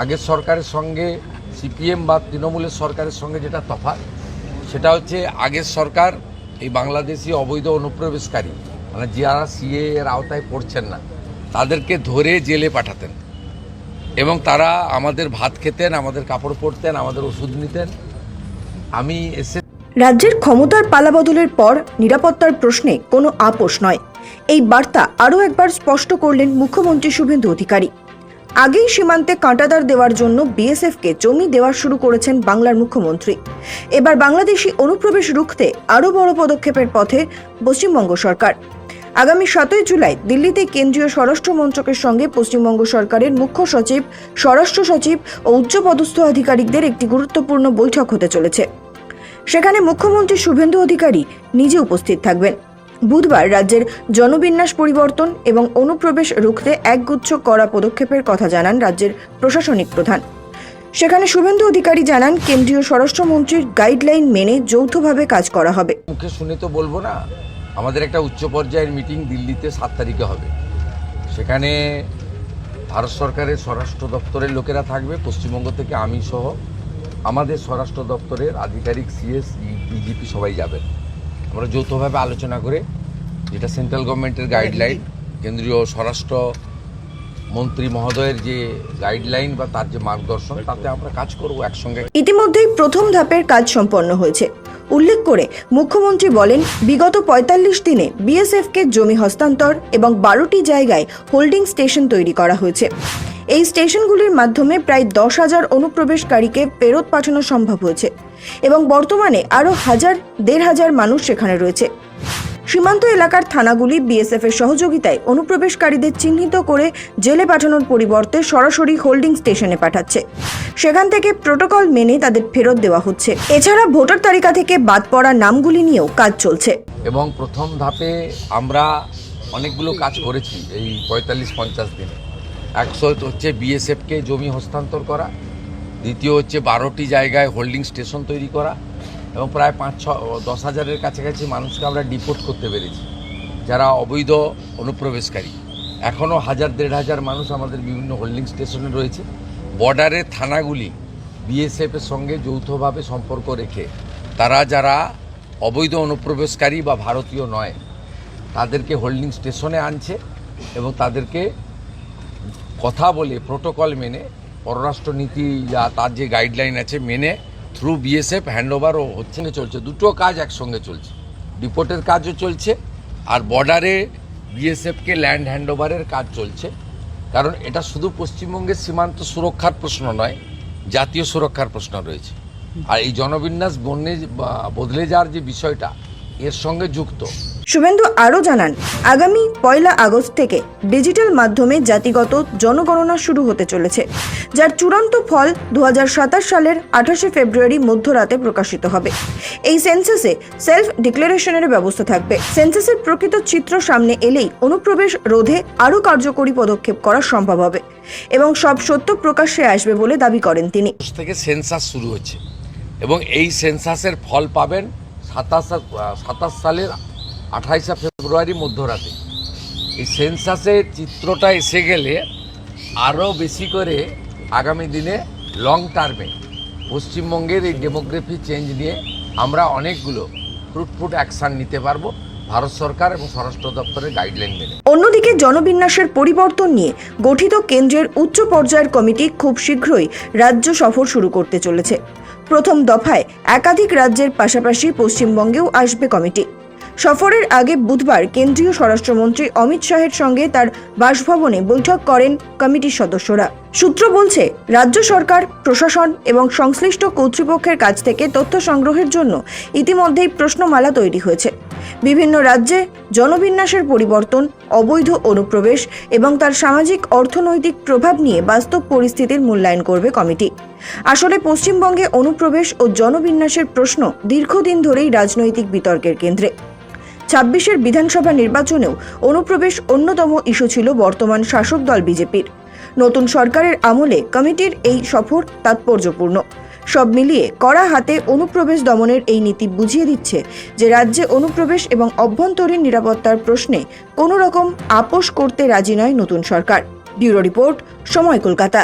আগের সরকারের সঙ্গে সিপিএম বা তৃণমূলের সরকারের সঙ্গে যেটা তফাৎ সেটা হচ্ছে আগের সরকার এই বাংলাদেশি অবৈধ অনুপ্রবেশকারী মানে যারা সিএ এর আওতায় পড়ছেন না তাদেরকে ধরে জেলে পাঠাতেন এবং তারা আমাদের ভাত খেতেন, আমাদের কাপড় পরতেন, আমাদের ওষুধ নিতেন। আমি এসে রাজ্যের ক্ষমতার পালাবদলের পর নিরাপত্তার প্রশ্নে কোনো আপোষ নয়, এই বার্তা আরও একবার স্পষ্ট করলেন মুখ্যমন্ত্রী শুভেন্দু অধিকারী। আগেই সীমান্তে কাঁটাতার দেওয়ার জন্য বিএসএফকে জমি দেওয়া শুরু করেছেন বাংলার মুখ্যমন্ত্রী। এবার বাংলাদেশি অনুপ্রবেশ রুখতে আরও বড় পদক্ষেপের পথে পশ্চিমবঙ্গ সরকার। আগামী 7ই জুলাই দিল্লিতে কেন্দ্রীয় স্বরাষ্ট্র মন্ত্রকের সঙ্গে পশ্চিমবঙ্গ সরকারের মুখ্য সচিব, স্বরাষ্ট্র সচিব ও উচ্চপদস্থ আধিকারিকদের একটি গুরুত্বপূর্ণ বৈঠক হতে চলেছে। সেখানে মুখ্যমন্ত্রী শুভেন্দু অধিকারী নিজে উপস্থিত থাকবেন। বুধবার রাজ্যের জনবিন্যাস পরিবর্তন এবং অনুপ্রবেশ রুখতে একগুচ্ছ কড়া পদক্ষেপের কথা জানান রাজ্যের প্রশাসনিক প্রধান। সেখানে শুভেন্দু অধিকারী জানান, কেন্দ্রীয় স্বরাষ্ট্রমন্ত্রীর গাইডলাইন মেনে যৌথভাবে কাজ করা হবে। মুখে শুনে তো বলবো না, আমাদের একটা উচ্চ পর্যায়ের মিটিং দিল্লিতে 7 তারিখে হবে। সেখানে ভারত সরকারের স্বরাষ্ট্র দপ্তরের লোকেরা থাকবে, পশ্চিমবঙ্গ থেকে আমি সহ আমাদের স্বরাষ্ট্র দপ্তরের আধিকারিক, সিএস, ডিজিপি সবাই যাবেন। আমরা যৌথভাবে আলোচনা করে যেটা সেন্ট্রাল গভর্নমেন্টের গাইডলাইন, কেন্দ্রীয় স্বরাষ্ট্র মন্ত্রী মহোদয়ের যে গাইডলাইন বা তার যে মার্গদর্শন, তাতে আমরা কাজ করব একসঙ্গে। ইতিমধ্যেই প্রথম ধাপের কাজ সম্পন্ন হয়েছে উল্লেখ করে মুখ্যমন্ত্রী বলেন, বিগত 45 দিনে বিএসএফকে জমি হস্তান্তর এবং 12টি জায়গায় হোল্ডিং স্টেশন তৈরি করা হয়েছে। এই স্টেশনগুলির মাধ্যমে প্রায় 10,000 অনুপ্রবেশকারীকে ফেরত পাঠানো সম্ভব হয়েছে এবং বর্তমানে আরও 1,500 মানুষ সেখানে রয়েছে। সীমান্ত এলাকার থানাগুলি বিএসএফ এর সহযোগিতায় অনুপ্রবেশকারীদের চিহ্নিত করে জেলে পাঠানোর পরিবর্তে সরাসরি হোল্ডিং স্টেশনে পাঠাচ্ছে। সেখান থেকে প্রোটোকল মেনে তাদের ফেরত দেওয়া হচ্ছে। এছাড়া ভোটার তালিকা থেকে বাদ পড়া নামগুলি নিয়েও কাজ চলছে। এবং প্রথম ধাপে আমরা অনেকগুলো কাজ করেছি এই 45-50 দিনে। 100 হচ্ছে বিএসএফকে জমি হস্তান্তর করা, দ্বিতীয় হচ্ছে 12টি জায়গায় হোল্ডিং স্টেশন তৈরি করা এবং প্রায় 5-10 হাজারের কাছাকাছি মানুষকে আমরা ডিপোর্ট করতে পেরেছি যারা অবৈধ অনুপ্রবেশকারী। এখনও 1,000-1,500 মানুষ আমাদের বিভিন্ন হোল্ডিং স্টেশনে রয়েছে। বর্ডারের থানাগুলি বিএসএফের সঙ্গে যৌথভাবে সম্পর্ক রেখে তারা যারা অবৈধ অনুপ্রবেশকারী বা ভারতীয় নয় তাদেরকে হোল্ডিং স্টেশনে আনছে এবং তাদেরকে কথা বলে প্রোটোকল মেনে পররাষ্ট্র নীতি যা তার যে গাইডলাইন আছে মেনে থ্রু বিএসএফ হ্যান্ডওভারও হচ্ছে চলছে। দুটো কাজ একসঙ্গে চলছে, ডিপোর্টের কাজও চলছে আর বর্ডারে বিএসএফকে ল্যান্ড হ্যান্ডওভারের কাজ চলছে। কারণ এটা শুধু পশ্চিমবঙ্গের সীমান্ত সুরক্ষার প্রশ্ন নয়, জাতীয় সুরক্ষার প্রশ্ন রয়েছে। আর এই জনবিন্যাস বদলে যাওয়ার যে বিষয়টা এর সঙ্গে যুক্ত। শুভেন্দু আরও জানান, আগামী 1 আগস্ট থেকে ডিজিটাল মাধ্যমে জাতিগত জনগণনা শুরু হতে চলেছে, যার চূড়ান্ত ফল 2027 সালের 28 ফেব্রুয়ারি মধ্যরাতে প্রকাশিত হবে। এই সেন্সাসে সেলফ ডিক্লারেশনের ব্যবস্থা থাকবে। সেন্সাসের প্রকৃত চিত্র সামনে এলেই অনুপ্রবেশ রোধে আরও কার্যকরী পদক্ষেপ করা সম্ভব হবে এবং সব সত্য প্রকাশ্যে আসবে বলে দাবি করেন তিনি। থেকে সেন্সাস শুরু হচ্ছে এবং এই সেন্সাসের ফল পাবেন 27 সালের 28 ফেব্রুয়ারি মধ্যরাতে। এই সেন্সাসের চিত্রটা এসে গেলে আরও বেশি করে আগামী দিনে লং টার্মে পশ্চিমবঙ্গের এই ডেমোগ্রাফি চেঞ্জ নিয়ে আমরা অনেকগুলো ফ্রুটফুট অ্যাকশান নিতে পারবো ভারত সরকার এবং স্বরাষ্ট্র দপ্তরের গাইডলাইন মেনে। অন্যদিকে জনবিন্যাসের পরিবর্তন নিয়ে গঠিত কেন্দ্রের উচ্চ পর্যায়ের কমিটি খুব শীঘ্রই রাজ্য সফর শুরু করতে চলেছে। প্রথম দফায় একাধিক রাজ্যের পাশাপাশি পশ্চিমবঙ্গেও আসবে কমিটি। সফরের আগে বুধবার কেন্দ্রীয় স্বরাষ্ট্রমন্ত্রী অমিত শাহের সঙ্গে তার বাসভবনে বৈঠক করেন কমিটির সদস্যরা। সূত্র বলছে, রাজ্য সরকার, প্রশাসন এবং সংশ্লিষ্ট কর্তৃপক্ষের কাছ থেকে তথ্য সংগ্রহের জন্য ইতিমধ্যেই প্রশ্নমালা তৈরি হয়েছে। বিভিন্ন রাজ্যে জনবিন্যাসের পরিবর্তন, অবৈধ অনুপ্রবেশ এবং তার সামাজিক অর্থনৈতিক প্রভাব নিয়ে বাস্তব পরিস্থিতির মূল্যায়ন করবে কমিটি। আসলে পশ্চিমবঙ্গে অনুপ্রবেশ ও জনবিন্যাসের প্রশ্ন দীর্ঘদিন ধরেই রাজনৈতিক বিতর্কের কেন্দ্রে। 26 বিধানসভা নির্বাচনেও অনুপ্রবেশ অন্যতম ইস্যু ছিল বর্তমান শাসক দল বিজেপির। নতুন সরকারের আমলে কমিটির এই সফর তাৎপর্যপূর্ণ। সব মিলিয়ে কড়া হাতে অনুপ্রবেশ দমনের এই নীতি বুঝিয়ে দিচ্ছে যে রাজ্যে অনুপ্রবেশ এবং অভ্যন্তরীণ নিরাপত্তার প্রশ্নে কোনো রকম আপোষ করতে রাজি নয় নতুন সরকার। ব্যুরো রিপোর্ট, সময়, কলকাতা।